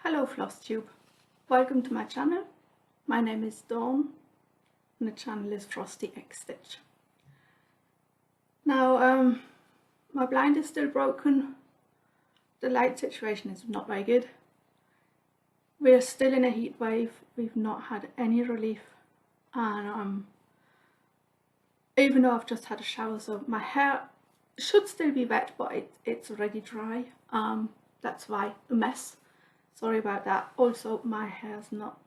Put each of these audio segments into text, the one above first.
Hello Flosstube, welcome to my channel. My name is Dawn and the channel is Frosty XStitch. Now my blind is still broken, the light situation is not very good. We are still in a heat wave, we've not had any relief, and even though I've just had a shower, so my hair should still be wet, but it's already dry. That's why the mess. Sorry about that. Also, my hair's not,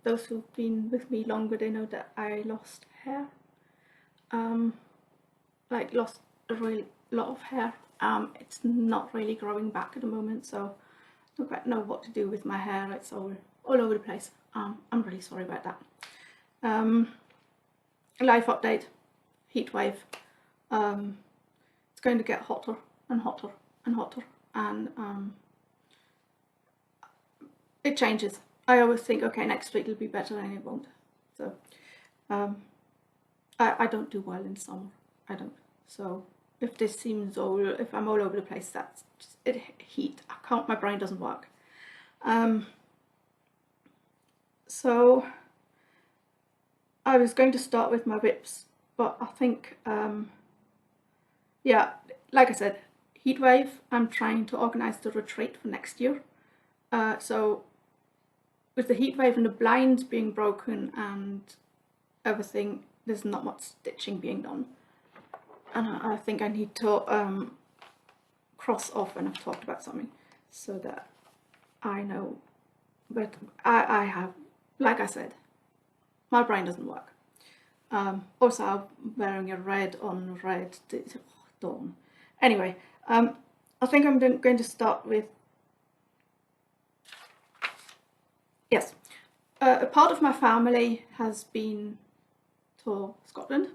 those who've been with me longer, they know that I lost hair, like lost a real lot of hair. It's not really growing back at the moment, so I don't quite know what to do with my hair. It's all over the place. I'm really sorry about that. Life update, heat wave. It's going to get hotter and hotter and hotter, and it changes. I always think, okay, next week it'll be better, and it won't. So I don't do well in summer. I don't. So if this seems if I'm all over the place, that's just heat. I can't. My brain doesn't work. So I was going to start with my whips, but I think yeah, like I said, heat wave. I'm trying to organize the retreat for next year. So with the heat wave and the blinds being broken and everything, there's not much stitching being done, and I think I need to cross off when I've talked about something so that I know. But I have, like I said, my brain doesn't work. Also, I'm wearing a red on red. Dawn. Anyway, I think I'm going to start with, yes, a part of my family has been to Scotland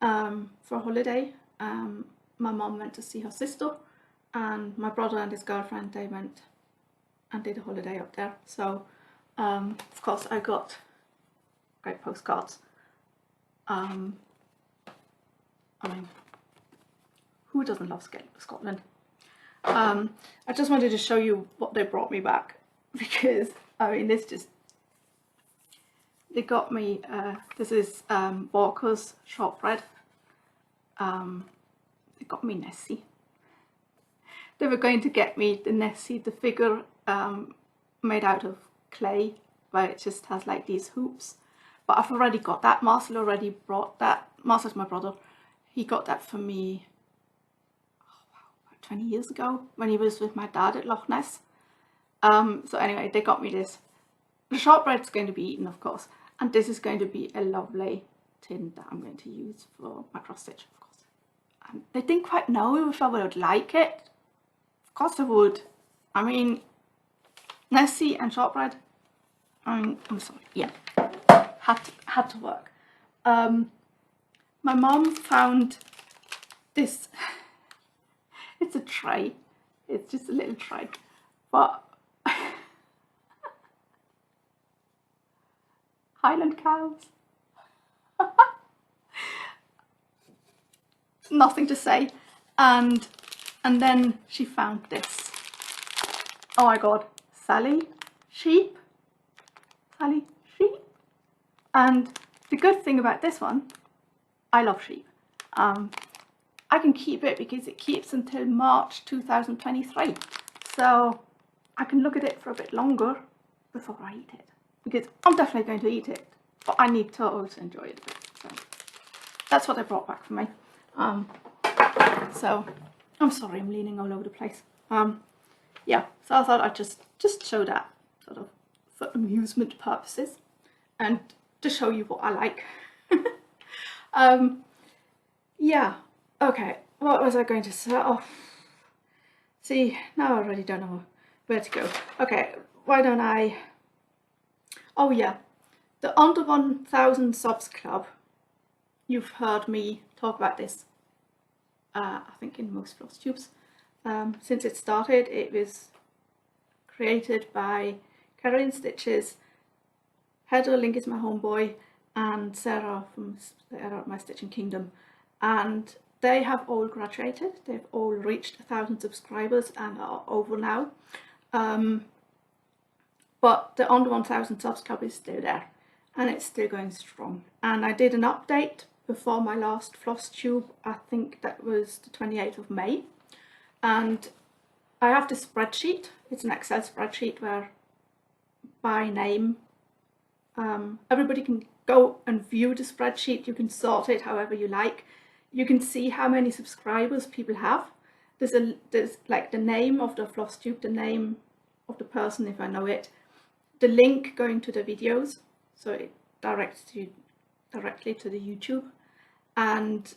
for a holiday. My mum went to see her sister, and my brother and his girlfriend, they went and did a holiday up there. So of course I got great postcards. I mean, who doesn't love Scotland? I just wanted to show you what they brought me back, because I mean, they got me, this is Walker's shortbread. They got me Nessie. They were going to get me the Nessie, the figure made out of clay, where it just has like these hoops. But I've already got that. Marcel already brought that. Marcel's my brother. He got that for me, oh wow, about 20 years ago when he was with my dad at Loch Ness. So anyway, they got me this. The shortbread's going to be eaten, of course, and this is going to be a lovely tin that I'm going to use for my cross stitch, of course. They didn't quite know if I would like it. Of course I would. I mean, Nessie and shortbread. I'm sorry. Yeah, had to work. My mom found this. It's a tray. It's just a little tray, but Highland cows. Nothing to say. And then she found this. Oh my god, Sally sheep. Sally sheep. And the good thing about this one, I love sheep. I can keep it because it keeps until March 2023. So I can look at it for a bit longer before I eat it, because I'm definitely going to eat it, but I need to also enjoy it a bit. So that's what they brought back for me. So I'm sorry, I'm leaning all over the place. Yeah, so I thought I'd just show that sort of for amusement purposes and to show you what I like. Yeah, okay, what was I going to say? Oh, see, now I already don't know where to go. Okay, why don't I, oh yeah, the Under 1000 Subs Club, you've heard me talk about this, I think in most Flosstubes. Since it started, it was created by Carolyn Stitches, Heather, Link is my homeboy, and Sarah from My Stitching Kingdom, and they have all graduated. They've all reached 1,000 subscribers and are over now. But the Under 1000 Subs Club is still there, and it's still going strong. And I did an update before my last Flosstube, I think that was the 28th of May. And I have this spreadsheet. It's an Excel spreadsheet where by name, everybody can go and view the spreadsheet. You can sort it however you like. You can see how many subscribers people have. There's like the name of the Flosstube, the name of the person if I know it, the link going to the videos, so it directs you directly to the YouTube, and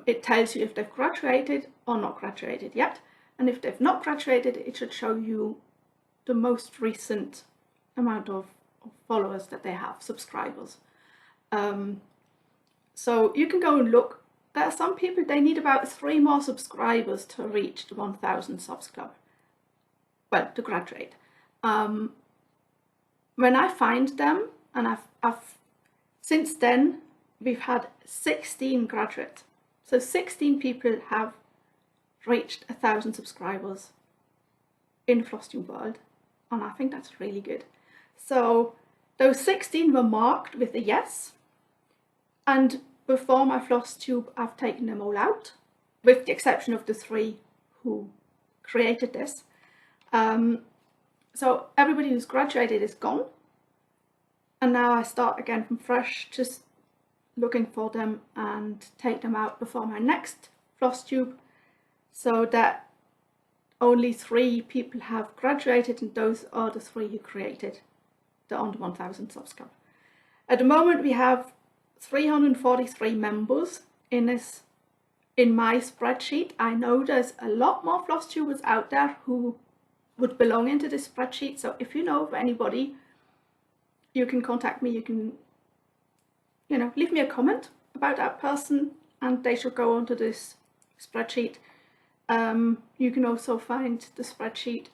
it tells you if they've graduated or not graduated yet. And if they've not graduated, it should show you the most recent amount of followers that they have, subscribers. So you can go and look. There are some people, they need about 3 more subscribers to reach the 1000 subs club. Well, to graduate. When I find them, and I've since then we've had 16 graduates. So 16 people have reached 1000 subscribers in Flosstube world, and I think that's really good. So those 16 were marked with a yes, and before my Flosstube I've taken them all out, with the exception of the 3 who created this. So everybody who's graduated is gone, and now I start again from fresh, just looking for them and take them out before my next Flosstube, so that only 3 people have graduated, and those are the 3 who created the Under 1000 Subs Club. At the moment we have 343 members in my spreadsheet. I know there's a lot more Flosstubers out there who would belong into this spreadsheet, so if you know of anybody, you can contact me. You can, leave me a comment about that person, and they should go onto this spreadsheet. You can also find the spreadsheet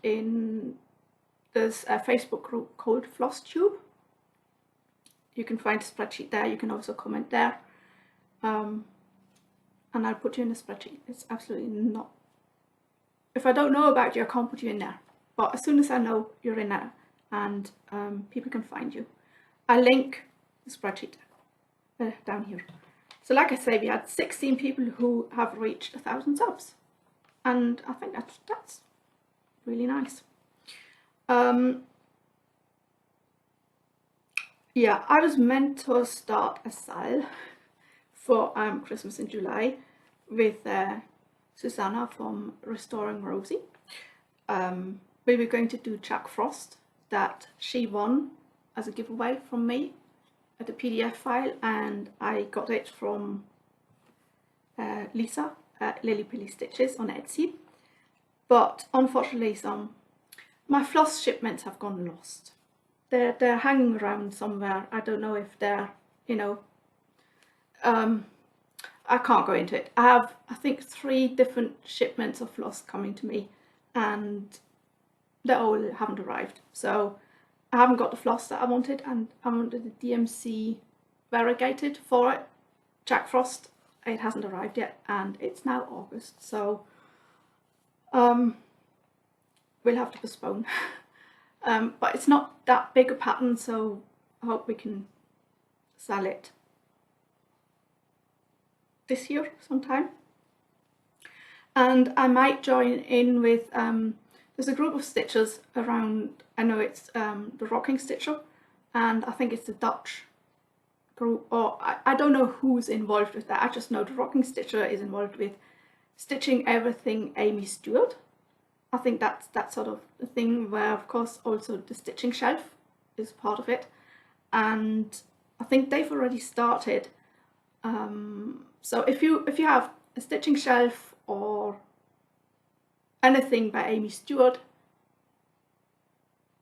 there's a Facebook group called Flosstube. You can find the spreadsheet there. You can also comment there, and I'll put you in the spreadsheet. It's absolutely not, if I don't know about you, I can't put you in there. But as soon as I know, you're in there, and people can find you. I link the spreadsheet down here. So like I say, we had 16 people who have reached 1000 subs, and I think that's really nice. Yeah, I was meant to start a SAL for Christmas in July with Suzanna from Restoring Rosie. We were going to do Jack Frost that she won as a giveaway from me at the PDF file, and I got it from Lisa at LillyPillyStitches on Etsy. But unfortunately, my floss shipments have gone lost. They're hanging around somewhere. I don't know if they're, I can't go into it. I have, I think, 3 different shipments of floss coming to me, and they all haven't arrived. So I haven't got the floss that I wanted, and I wanted the DMC variegated for it. Jack Frost, it hasn't arrived yet, and it's now August, so we'll have to postpone. But it's not that big a pattern, so I hope we can sell it this year sometime. And I might join in with, there's a group of stitchers around, I know it's the Rocking Stitcher, and I think it's the Dutch group, or I don't know who's involved with that. I just know the Rocking Stitcher is involved with Stitching Everything Amy Stewart. I think that's sort of the thing where, of course, also the stitching shelf is part of it, and I think they've already started. So if you have a stitching shelf or anything by Amy Stewart,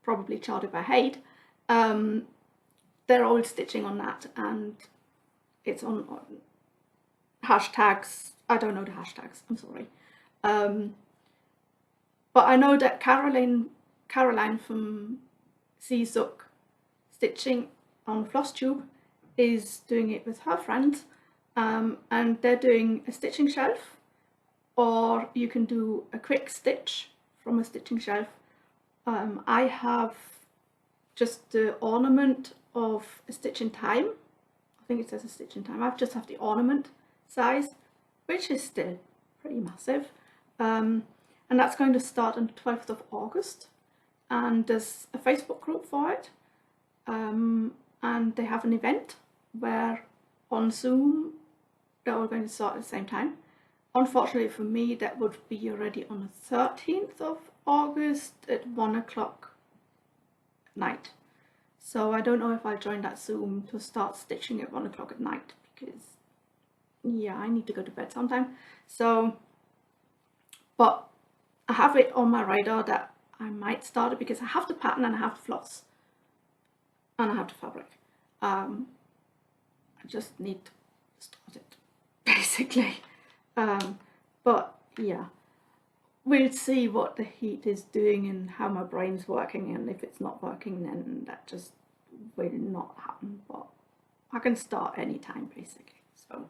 probably charted by Hayley, they're all stitching on that, and it's on hashtags. I don't know the hashtags, I'm sorry. But I know that Caroline from Zook Stitching on Flosstube is doing it with her friends, and they're doing a stitching shelf, or you can do a quick stitch from a stitching shelf, I have just the ornament of a stitch in time. I think it says a stitch in time. I just have the ornament size, which is still pretty massive. And that's going to start on the 12th of August. And there's a Facebook group for it. And they have an event where on Zoom they're all going to start at the same time. Unfortunately for me, that would be already on the 13th of August at 1 o'clock at night. So I don't know if I'll join that Zoom to start stitching at 1 o'clock at night, because yeah, I need to go to bed sometime. So, but I have it on my radar that I might start it, because I have the pattern and I have the floss and I have the fabric. I just need to start it, basically. But yeah, we'll see what the heat is doing and how my brain's working, and if it's not working, then that just will not happen. But I can start anytime, basically. So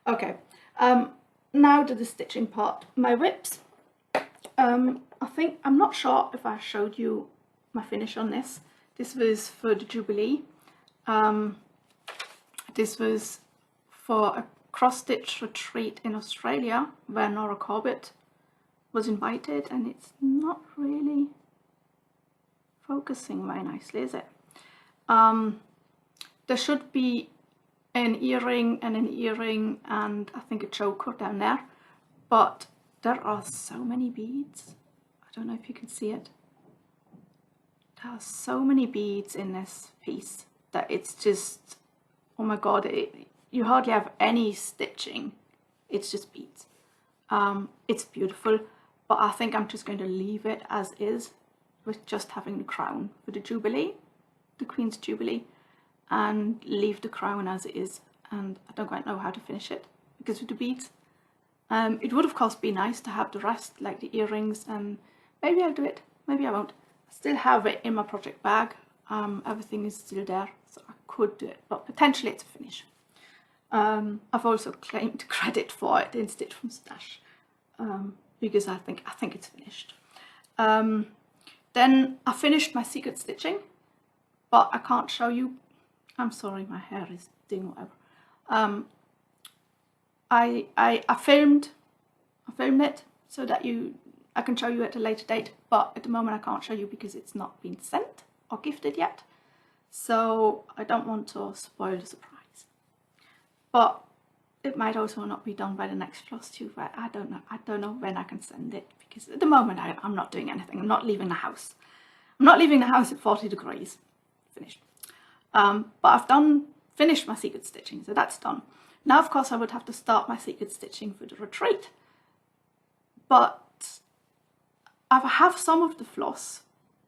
okay, now to the stitching part. My whips, I think, I'm not sure if I showed you my finish on this. This was for the Jubilee. This was for a cross-stitch retreat in Australia where Nora Corbett was invited, and it's not really focusing very nicely, is it? There should be an earring and an earring and I think a choker down there, but there are so many beads. I don't know if you can see it. There are so many beads in this piece that it's just, oh my god, you hardly have any stitching. It's just beads. It's beautiful, but I think I'm just going to leave it as is, with just having the crown for the Jubilee, the Queen's Jubilee, and leave the crown as it is. And I don't quite know how to finish it because of the beads. It would of course be nice to have the rest, like the earrings, and maybe I'll do it, maybe I won't. I still have it in my project bag. Everything is still there, so I could do it, but potentially it's a finish. I've also claimed credit for it in Stitch from Stash, because I think it's finished. Then I finished my secret stitching, but I can't show you. I'm sorry, my hair is doing whatever. I filmed it so that I can show you at a later date, but at the moment I can't show you because it's not been sent or gifted yet, so I don't want to spoil the surprise. But it might also not be done by the next Flosstube. I don't know. I don't know when I can send it, because at the moment I'm not doing anything. I'm not leaving the house. I'm not leaving the house at 40 degrees. Finished. But I've finished my secret stitching, so that's done. Now, of course, I would have to start my secret stitching for the retreat. But I have some of the floss,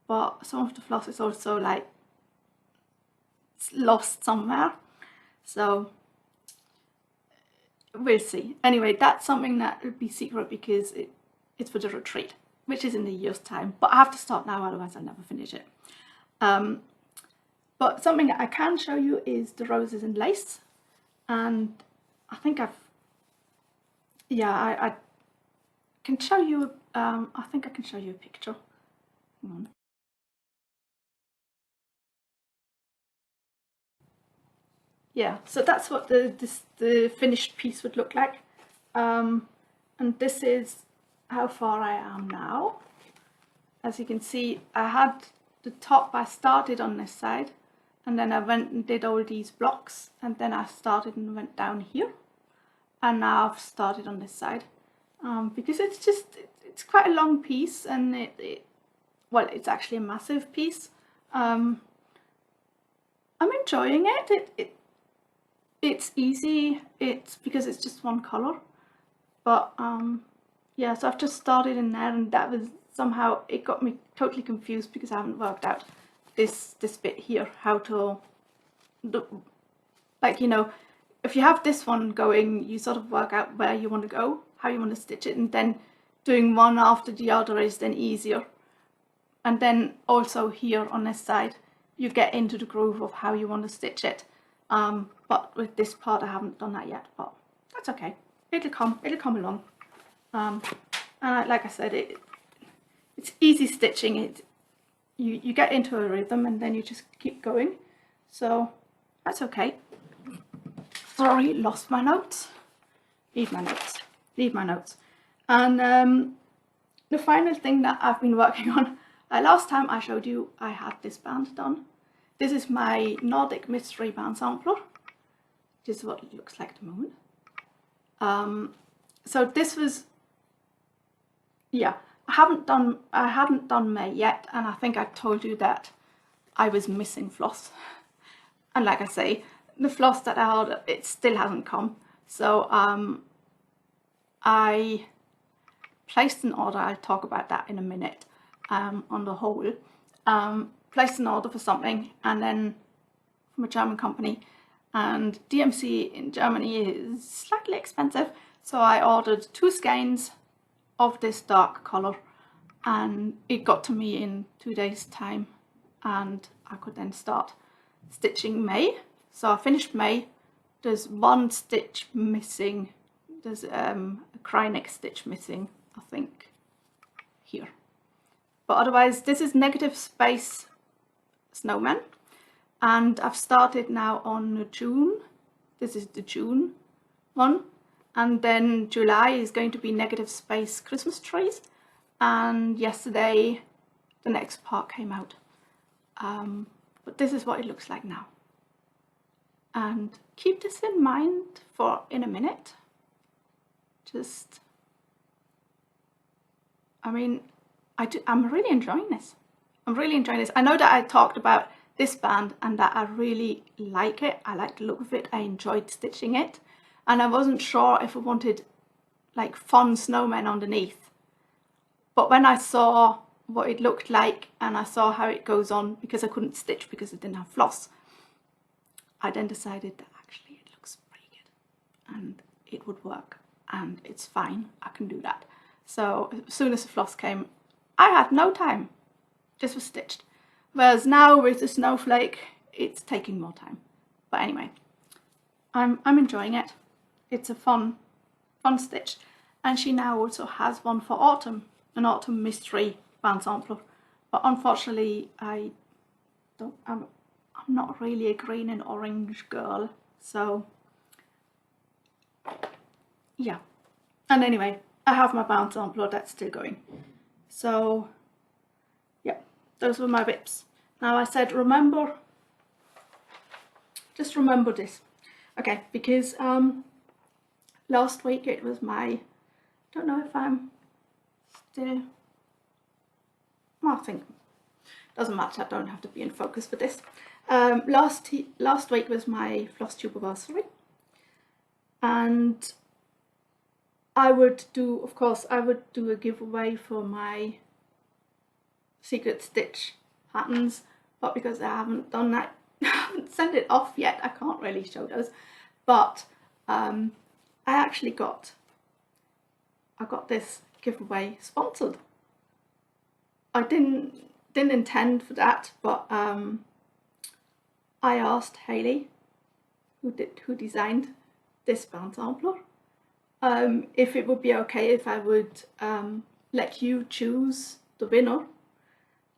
but some of the floss is also like it's lost somewhere. So we'll see. Anyway, that's something that would be secret because it's for the retreat, which is in a year's time. But I have to start now, otherwise I'll never finish it. But something that I can show you is the roses and lace. And I think I can show you, I think I can show you a picture. Hang on. Yeah, so that's what the finished piece would look like. And this is how far I am now. As you can see, I had the top, I started on this side, and then I went and did all these blocks, and then I started and went down here, and now I've started on this side, because it's quite a long piece, and well, it's actually a massive piece. I'm enjoying it. It's easy. It's because it's just one color, but yeah. So I've just started in there, and that was somehow, it got me totally confused because I haven't worked out this bit here, how to do, like, you know, if you have this one going, you sort of work out where you want to go, how you want to stitch it, and then doing one after the other is then easier. And then also here on this side, you get into the groove of how you want to stitch it. But with this part, I haven't done that yet, but that's okay. It'll come along. And like I said, it's easy stitching. you get into a rhythm and then you just keep going. So that's okay. Sorry, lost my notes. Leave my notes. And the final thing that I've been working on, last time I showed you I had this band done. This is my Nordic Mystery Band Sampler. This is what it looks like at the moment. So this was, yeah, I hadn't done May yet, and I think I told you that I was missing floss. And like I say, the floss that I ordered, it still hasn't come. So I placed an order. I'll talk about that in a minute. On the whole, placed an order for something, and then from a German company, and DMC in Germany is slightly expensive, so I ordered 2 skeins of this dark color, and it got to me in 2 days time, and I could then start stitching May. So I finished May. There's 1 stitch missing. There's a cry-neck stitch missing, I think, here. But otherwise, this is negative space snowman, and I've started now on June. This is the June one, and then July is going to be negative space Christmas trees, and yesterday the next part came out. But this is what it looks like now, and keep this in mind for in a minute. Just, I mean, I'm really enjoying this. I'm really enjoying this. I know that I talked about this band and that I really like it. I like the look of it. I enjoyed stitching it. And I wasn't sure if I wanted like fun snowmen underneath. But when I saw what it looked like and I saw how it goes on, because I couldn't stitch because I didn't have floss, I then decided that actually it looks pretty good and it would work and it's fine. I can do that. So as soon as the floss came, I had no time, just was stitched. Whereas now with the snowflake, it's taking more time. But anyway, I'm enjoying it. It's a fun stitch. And she now also has one for autumn, an autumn mystery band sampler. But unfortunately, I'm not really a green and orange girl. So yeah. And anyway, I have my band sampler that's still going. So yeah, those were my bits. Now I said just remember this. Okay, because last week it was my, don't know if I'm still, well, I think, doesn't matter, I don't have to be in focus for this. Last week was my Flosstubaversary, and I would do, of course, I would do a giveaway for my secret stitch patterns, but because I haven't done that, I haven't sent it off yet, I can't really show those. But I actually got this giveaway sponsored. I didn't intend for that, but I asked Hayley, who designed this band sampler, if it would be okay if I would let you choose the winner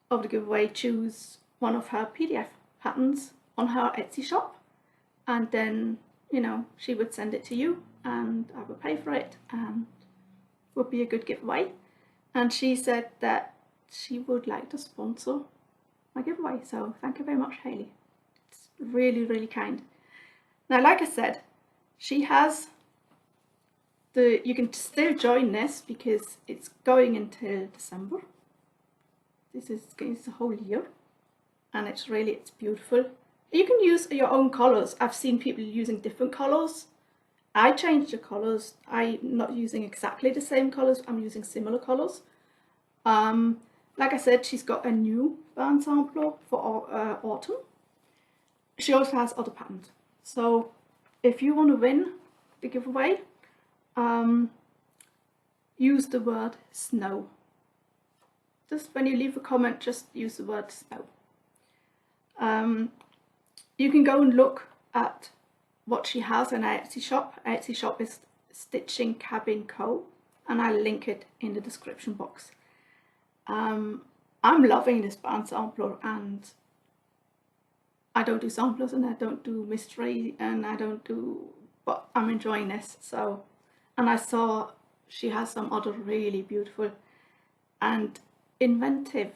of the giveaway, choose one of her PDF patterns on her Etsy shop, and then, you know, she would send it to you and I would pay for it and it would be a good giveaway. And she said that she would like to sponsor my giveaway, so thank you very much, Hayley. It's really, really kind. Now, like I said, she has you can still join this because it's going until December. This is the whole year, and it's beautiful. You can use your own colours. I've seen people using different colours. I changed the colours. I'm not using exactly the same colours. I'm using similar colours. Like I said, she's got a new band sampler for autumn. She also has other patterns. So if you want to win the giveaway, use the word snow. Just when you leave a comment, just use the word snow. You can go and look at what she has in her Etsy shop. Her Etsy shop is Stitching Cabin Co, and I'll link it in the description box. I'm loving this band sampler, and I don't do samplers and I don't do mystery and I don't do, but I'm enjoying this. So, and I saw she has some other really beautiful and inventive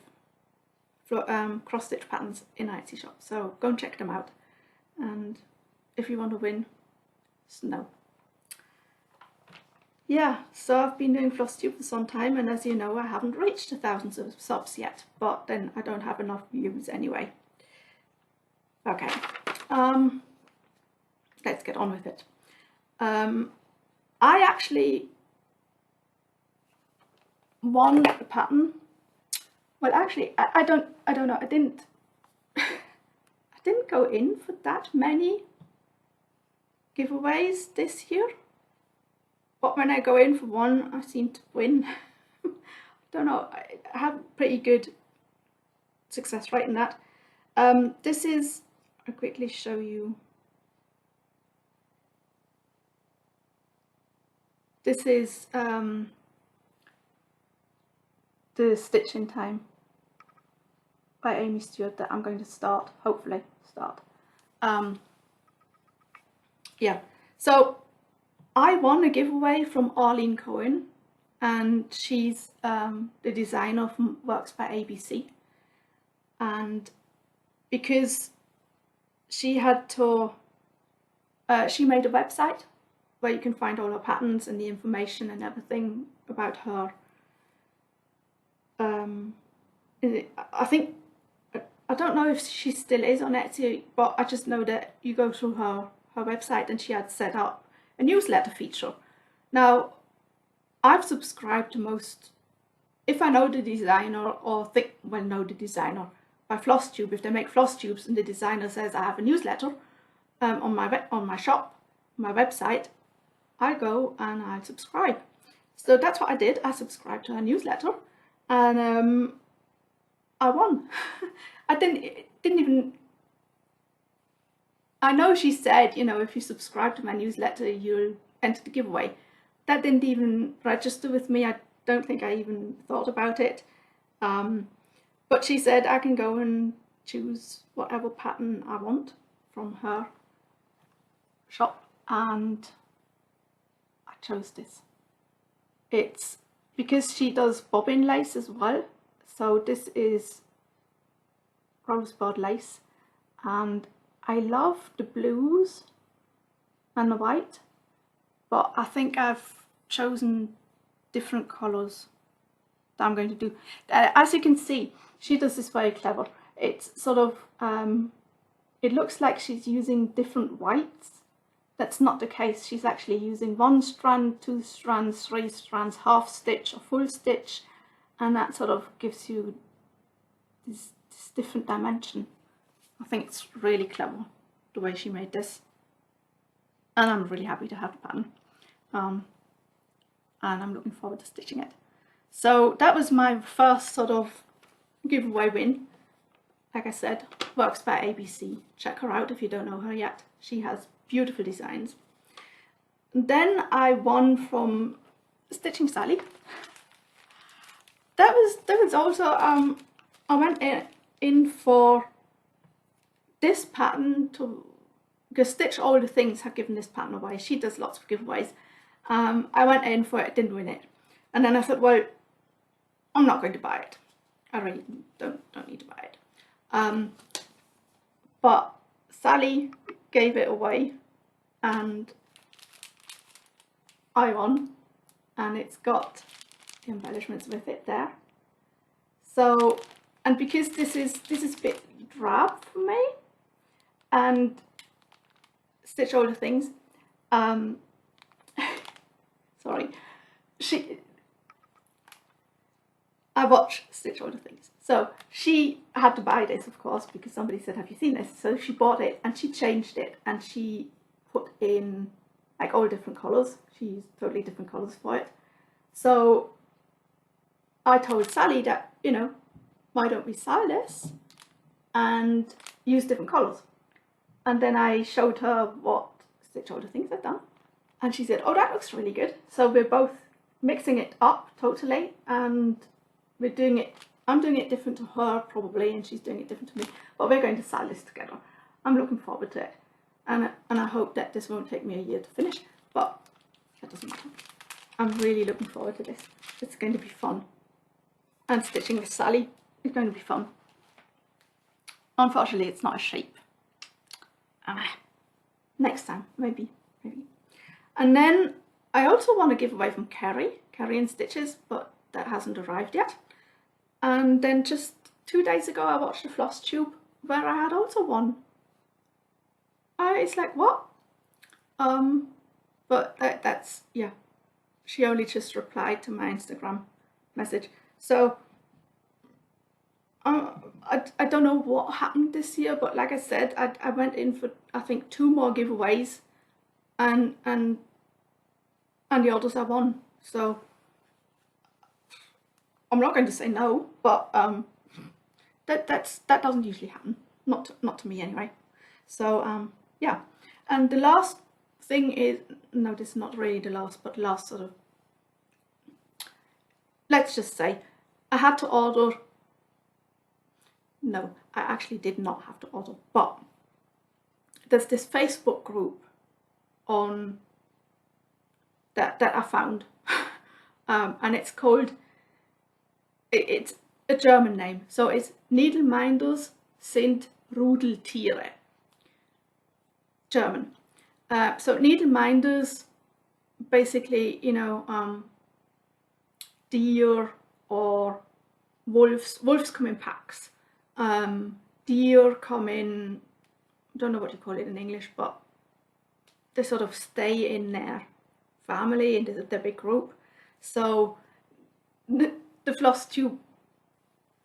cross stitch patterns in Etsy shop, so go and check them out. And if you want to win, snow. Yeah, so I've been doing Flosstube for some time, and as you know, I haven't reached 1,000 subs yet, but then I don't have enough views anyway. Okay, let's get on with it. I actually won the pattern. Well, actually, I don't know. I didn't go in for that many giveaways this year, but when I go in for one, I seem to win. Don't know. I have pretty good success rate in that. This is. I'll quickly show you. This is the Stitching Time by Amy Stewart that I'm going to start, hopefully start. Yeah, so I won a giveaway from Arlene Cohen, and she's the designer from WorksByABC, and because she had to, she made a website where you can find all her patterns and the information and everything about her. I think, I don't know if she still is on Etsy, but I just know that you go through her website and she had set up a newsletter feature. Now, I've subscribed to most, if I know the designer or think, well, know the designer by Flosstube, if they make floss tubes and the designer says I have a newsletter on my shop, my website, I go and I subscribe. So that's what I did. I subscribed to her newsletter, and I won. I didn't even. I know she said, you know, if you subscribe to my newsletter, you'll enter the giveaway. That didn't even register with me. I don't think I even thought about it. But she said I can go and choose whatever pattern I want from her shop, and I chose this. It's because she does bobbin lace as well. So this is rosebud lace, and I love the blues and the white, but I think I've chosen different colours that I'm going to do. As you can see, she does this very clever. It's sort of, it looks like she's using different whites. That's not the case. She's actually using 1 strand, 2 strands, 3 strands, half stitch, or full stitch, and that sort of gives you this different dimension. I think it's really clever the way she made this, and I'm really happy to have the pattern, and I'm looking forward to stitching it. So that was my first sort of giveaway win. Like I said, WorksByABC. Check her out if you don't know her yet. She has beautiful designs. And then I won from Stitching Sally. That was also I went in for this pattern to, because Stitch All the Things have given this pattern away. She does lots of giveaways. I went in for it, didn't win it, and then I thought, well, I'm not going to buy it. I really don't need to buy it. But Sally gave it away, and I won, and it's got the embellishments with it there. So, and because this is a bit drab for me, and Stitch All the Things, sorry, I watch Stitch All the Things. So she had to buy this, of course, because somebody said, have you seen this? So she bought it, and she changed it, and she put in like all different colours. She used totally different colours for it. So I told Sally that, you know, why don't we sell this and use different colours? And then I showed her what Stitch All the Things I've done, and she said, oh, that looks really good. So we're both mixing it up totally, and we're doing it I'm doing it different to her probably, and she's doing it different to me, but we're going to SAL this together. I'm looking forward to it, and I hope that this won't take me a year to finish, but that doesn't matter. I'm really looking forward to this. It's going to be fun, and stitching with Sally is going to be fun. Unfortunately, it's not a shape. Next time, maybe. And then I also want to give away from Kerry and Stitches, but that hasn't arrived yet. And then just 2 days ago, I watched a Flosstube where I had also won. It's like, what? But that's, yeah. She only just replied to my Instagram message. So I don't know what happened this year, but like I said, I went in for, I think, 2 more giveaways, and the others I won. So I'm not going to say no, but that doesn't usually happen, not to me anyway. So yeah, and the last thing is, no, this is not really the last, but last sort of, let's just say I had to order. No, I actually did not have to order, but there's this Facebook group on that I found, and it's called, it's a German name, so it's Needleminders sind Rudeltiere, German. So Needleminders, basically, you know, deer or wolves. Wolves come in packs. Deer come in, I don't know what you call it in English, but they sort of stay in their family, in the big group. So the Flosstube,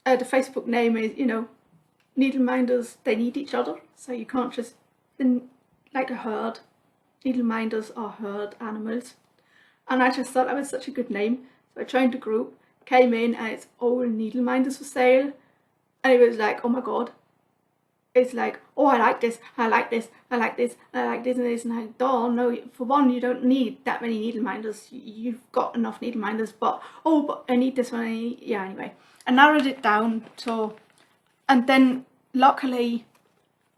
the Facebook name is, you know, Needleminders, they need each other, so you can't just, like a herd. Needleminders are herd animals, and I just thought that was such a good name. So I joined the group, came in, and it's all Needleminders for sale, and it was like, oh my god, it's like, oh, I like this, I like this, I like this, I like this and this, and I don't know, for one, you don't need that many Needleminders, you've got enough Needleminders, but oh, but I need this one, yeah, anyway. I narrowed it down to, and then luckily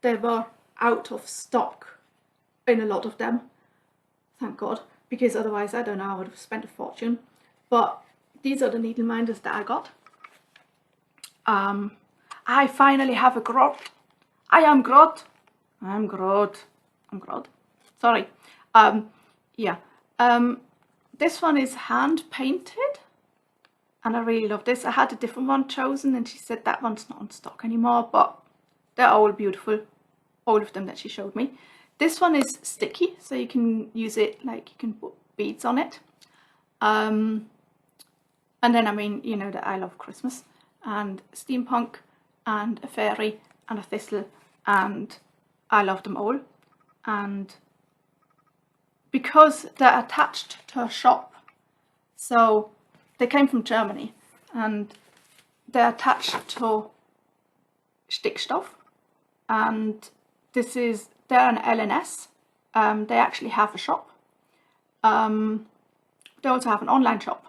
they were out of stock in a lot of them, thank god, because otherwise, I don't know, I would have spent a fortune. But these are the Needleminders that I got. I finally have a grot. I'm grot. Sorry. Yeah. This one is hand painted, and I really love this. I had a different one chosen, and she said that one's not on stock anymore, but they're all beautiful, all of them that she showed me. This one is sticky, so you can use it, like you can put beads on it. And then, I mean, you know that I love Christmas and steampunk and a fairy and a thistle, and I love them all. And because they're attached to a shop, so they came from Germany, and they're attached to Stickstoff, and this is, they're an LNS. They actually have a shop. They also have an online shop.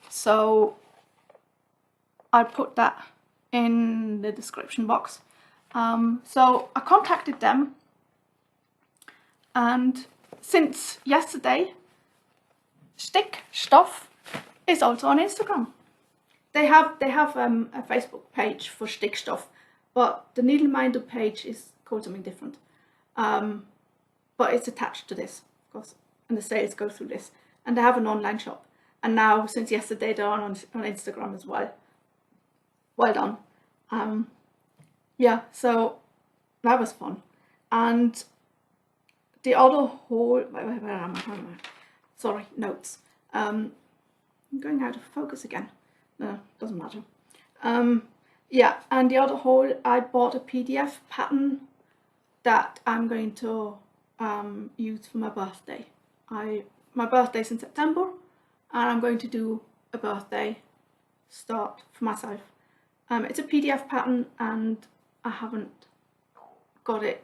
So I'll put that in the description box. So I contacted them, and since yesterday, Stickstoff is also on Instagram. They have a Facebook page for Stickstoff, but the Needleminder page is called something different. But it's attached to this, of course, and the sales go through this. And they have an online shop. And now, since yesterday, they're on Instagram as well. Well done. Yeah, so that was fun. And the other whole, where am I? Sorry, notes. I'm going out of focus again. No, doesn't matter. Yeah, and the other whole, I bought a PDF pattern that I'm going to use for my birthday. My birthday's in September, and I'm going to do a birthday start for myself. It's a PDF pattern, and I haven't got it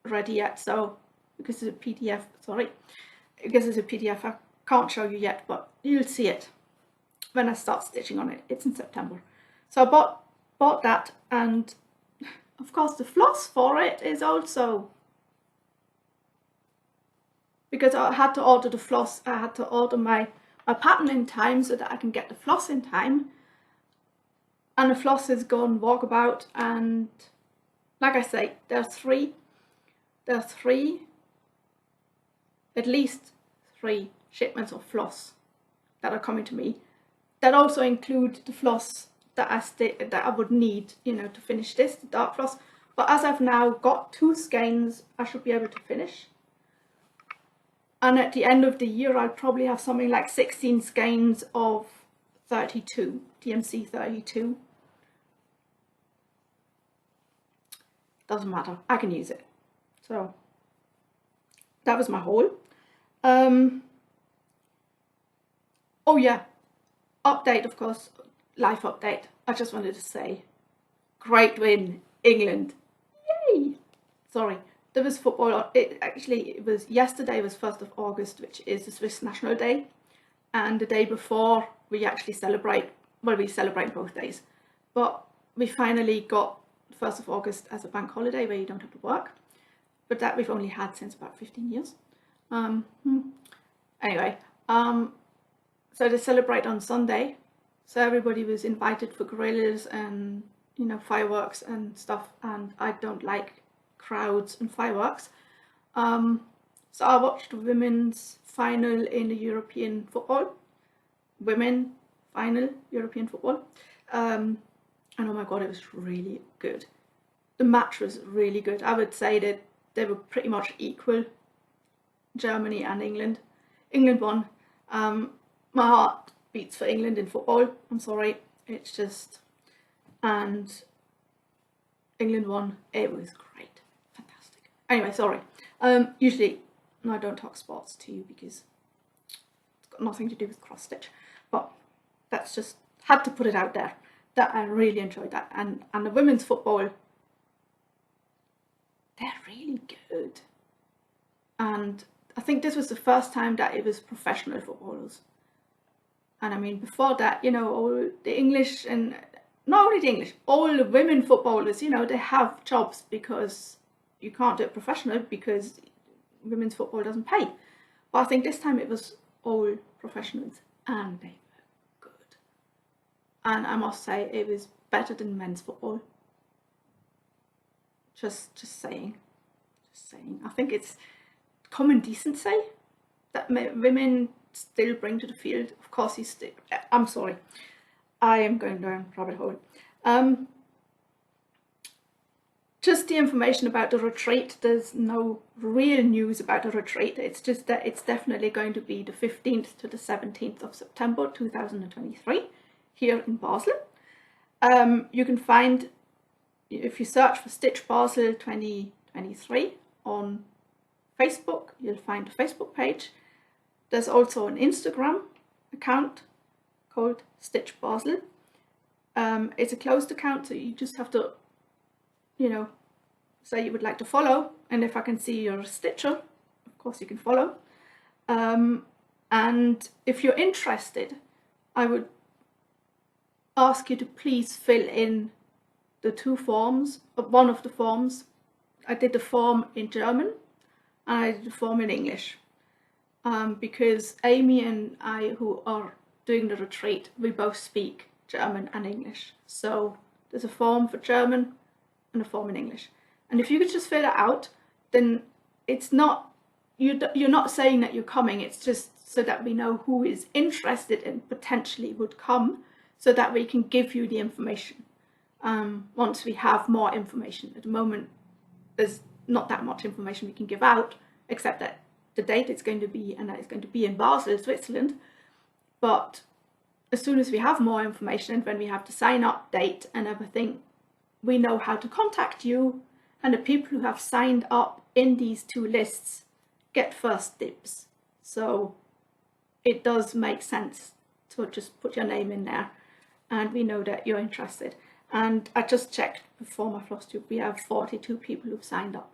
ready yet, so because it's a PDF, I can't show you yet, but you'll see it when I start stitching on it. It's in September. So I bought that, and of course the floss for it is also, because I had to order the floss, I had to order my pattern in time so that I can get the floss in time. And the floss is gone walkabout, and like I say, there are at least three shipments of floss that are coming to me. That also include the floss that I would need, you know, to finish this, the dark floss. But as I've now got 2 skeins, I should be able to finish. And at the end of the year, I'll probably have something like 16 skeins of 32, DMC 32. Doesn't matter, I can use it. So that was my haul. Oh yeah, update, of course, life update. I just wanted to say, great win, England. Yay! Sorry, there was football. It was yesterday was 1st of August, which is the Swiss National Day. And the day before, we actually celebrate, well, we celebrate both days. But we finally got 1st of August as a bank holiday where you don't have to work. But that we've only had since about 15 years. Anyway, so they celebrate on Sunday. So everybody was invited for grills and, you know, fireworks and stuff. And I don't like crowds and fireworks. So I watched the women's final in the European football. Women final European football. And oh my God, it was really good. The match was really good. I would say that they were pretty much equal, Germany and England. England won. My heart beats for England in football. I'm sorry, it's just, and England won. It was great, fantastic. Anyway, sorry. Usually I don't talk sports to you because it's got nothing to do with cross stitch, but that's just, had to put it out there that I really enjoyed that. And the women's football, they're really good. And I think this was the first time that it was professional footballers. And I mean, before that, you know, all the English, and not only the English, all the women footballers, you know, they have jobs because you can't do it professional because women's football doesn't pay. But I think this time it was all professionals, and they were good. And I must say, it was better than men's football. Just saying. I think it's common decency that women still bring to the field. Of course, I'm sorry, I am going down a rabbit hole. Just the information about the retreat. There's no real news about the retreat. It's just that it's definitely going to be the 15th to the 17th of September 2023 here in Basel. You can find, if you search for Stitch Basel 2023 on Facebook, you'll find a Facebook page. There's also an Instagram account called Stitch Basel. It's a closed account, so you just have to, you know, say you would like to follow. And if I can see you're a stitcher, of course you can follow. And if you're interested, I would ask you to please fill in the 2 forms, one of the forms. I did the form in German and I did the form in English. Because Amy and I, who are doing the retreat, we both speak German and English. So there's a form for German and a form in English. And if you could just fill it out, then it's not, you're not saying that you're coming, it's just so that we know who is interested and potentially would come, so that we can give you the information once we have more information. At the moment, there's not that much information we can give out, except that the date it's going to be, and that it's going to be in Basel, Switzerland. But as soon as we have more information, and when we have the sign up date and everything, we know how to contact you, and the people who have signed up in these 2 lists get first dibs. So it does make sense to just put your name in there, and we know that you're interested. And I just checked before my Flosstube, we have 42 people who've signed up.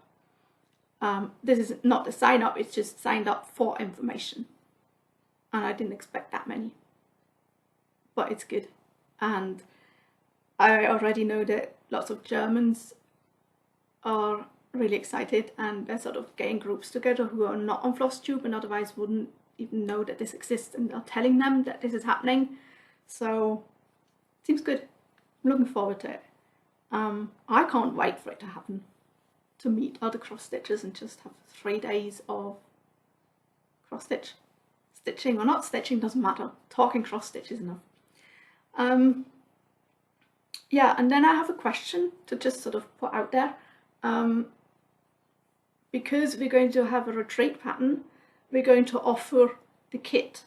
This is not the sign up, it's just signed up for information. And I didn't expect that many. But it's good. And I already know that lots of Germans are really excited, and they're sort of getting groups together who are not on Flosstube and otherwise wouldn't even know that this exists, and are telling them that this is happening. So it seems good. I'm looking forward to it. I can't wait for it to happen, to meet other cross stitchers and just have 3 days of cross stitch. Stitching or not stitching doesn't matter. Talking cross stitch is enough. Yeah, and then I have a question to just sort of put out there. Because we're going to have a retreat pattern, we're going to offer the kit.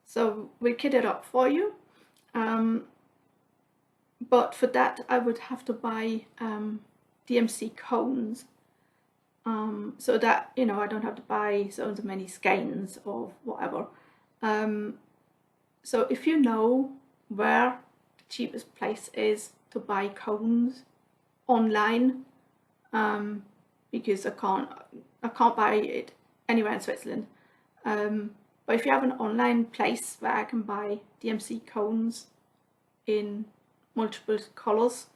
So we'll kit it up for you. But for that I would have to buy DMC cones. So that, you know, I don't have to buy so many skeins or whatever. So if you know where the cheapest place is to buy cones online, because I can't buy it anywhere in Switzerland. But if you have an online place where I can buy DMC cones in multiple colours,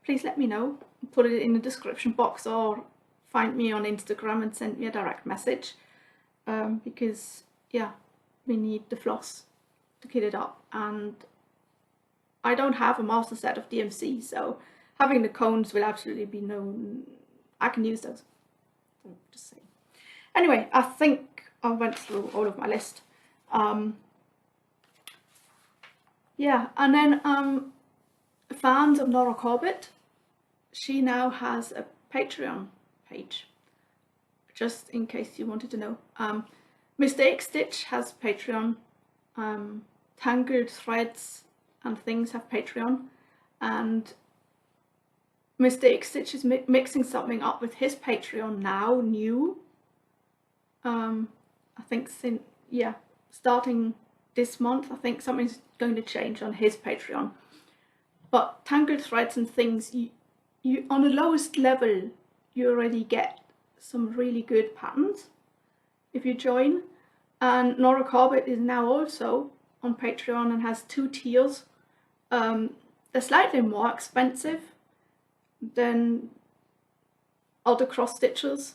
please let me know. Put it in the description box or find me on Instagram and send me a direct message, because yeah, we need the floss to kit it up, and I don't have a master set of DMC, so having the cones will absolutely be I can use those. So just saying. Anyway, I think I went through all of my list. Yeah, and then fans of Nora Corbett, she now has a Patreon page, just in case you wanted to know. Mr. XStitch has Patreon, Tangled Threads and Things have Patreon, and Mr. XStitch is mixing something up with his Patreon now, new. I think since, yeah, starting this month, I think something's going to change on his Patreon. But Tangled Threads and Things, you on the lowest level, you already get some really good patterns if you join. And Nora Corbett is now also on Patreon and has 2 tiers. They're slightly more expensive than other cross stitchers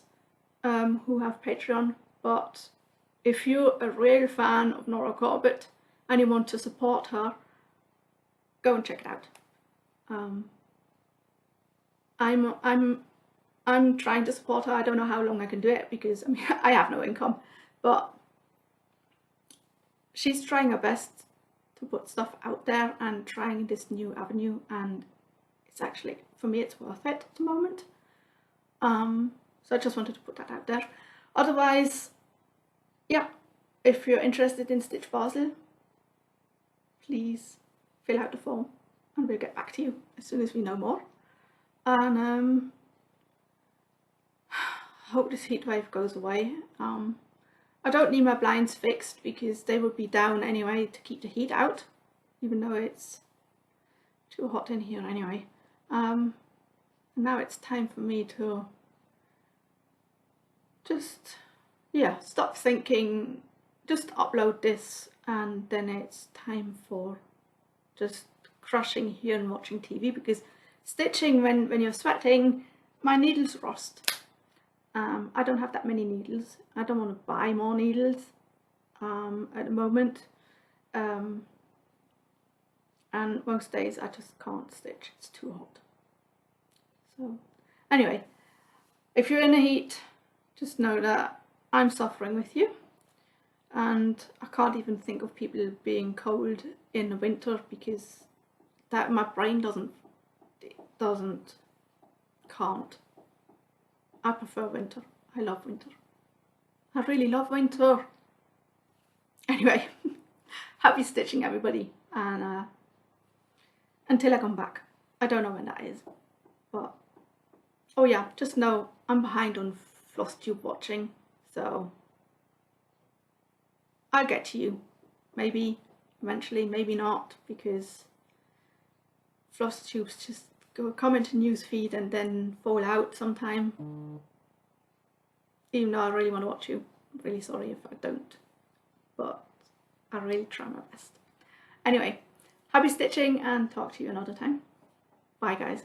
who have Patreon, but if you're a real fan of Nora Corbett and you want to support her, go and check it out. I'm trying to support her. I don't know how long I can do it because, I mean, I have no income, but she's trying her best to put stuff out there and trying this new avenue, and it's actually, for me, it's worth it at the moment. So I just wanted to put that out there. Otherwise, yeah, if you're interested in Stitch Basel, please fill out the form and we'll get back to you as soon as we know more. And I hope this heat wave goes away. I don't need my blinds fixed because they would be down anyway to keep the heat out, even though it's too hot in here anyway. And now it's time for me to just, yeah, stop thinking, just upload this, and then it's time for just crushing here and watching TV, because stitching when you're sweating, my needles rust. I don't have that many needles. I don't want to buy more needles at the moment, and most days I just can't stitch, it's too hot. So anyway, if you're in the heat, just know that I'm suffering with you, and I can't even think of people being cold in the winter because that my brain can't. I prefer winter. I love winter. I really love winter. Anyway, happy stitching everybody, and until I come back. I don't know when that is, but oh yeah, just know I'm behind on Flosstube watching, so I'll get to you. Maybe eventually, maybe not, because Flosstubes just come into newsfeed and then fall out sometime. Even though I really want to watch you. I'm really sorry if I don't, but I really try my best. Anyway, Happy stitching and talk to you another time. Bye guys.